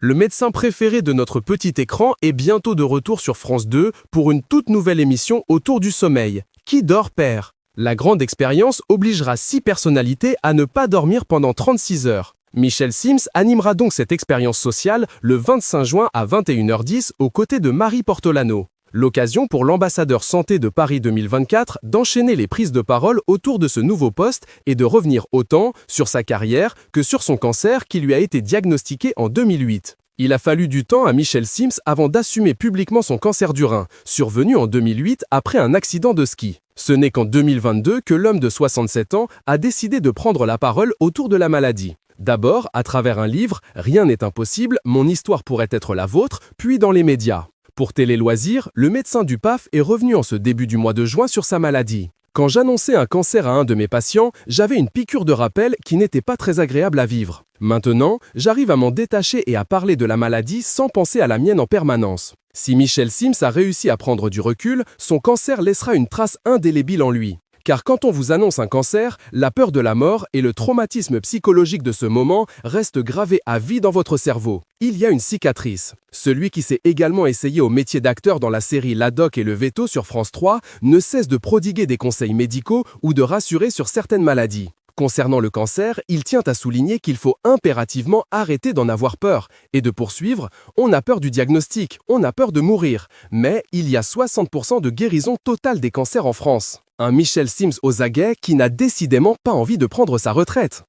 Le médecin préféré de notre petit écran est bientôt de retour sur France 2 pour une toute nouvelle émission autour du sommeil. Qui dort perd. La grande expérience obligera 6 personnalités à ne pas dormir pendant 36 heures. Michel Sims animera donc cette expérience sociale le 25 juin à 21h10 aux côtés de Marie Portolano. L'occasion pour l'ambassadeur santé de Paris 2024 d'enchaîner les prises de parole autour de ce nouveau poste et de revenir autant sur sa carrière que sur son cancer qui lui a été diagnostiqué en 2008. Il a fallu du temps à Michel Sims avant d'assumer publiquement son cancer du rein, survenu en 2008 après un accident de ski. Ce n'est qu'en 2022 que l'homme de 67 ans a décidé de prendre la parole autour de la maladie. D'abord, à travers un livre, Rien n'est impossible, mon histoire pourrait être la vôtre, puis dans les médias. Pour Télé Loisirs, le médecin du PAF est revenu en ce début du mois de juin sur sa maladie. Quand j'annonçais un cancer à un de mes patients, j'avais une piqûre de rappel qui n'était pas très agréable à vivre. Maintenant, j'arrive à m'en détacher et à parler de la maladie sans penser à la mienne en permanence. Si Michel Sims a réussi à prendre du recul, son cancer laissera une trace indélébile en lui. Car quand on vous annonce un cancer, la peur de la mort et le traumatisme psychologique de ce moment restent gravés à vie dans votre cerveau. Il y a une cicatrice. Celui qui s'est également essayé au métier d'acteur dans la série L'Hadoc et le Veto sur France 3 ne cesse de prodiguer des conseils médicaux ou de rassurer sur certaines maladies. Concernant le cancer, il tient à souligner qu'il faut impérativement arrêter d'en avoir peur et de poursuivre. On a peur du diagnostic, on a peur de mourir, mais il y a 60% de guérison totale des cancers en France. Un Michel Sims aux aguets qui n'a décidément pas envie de prendre sa retraite.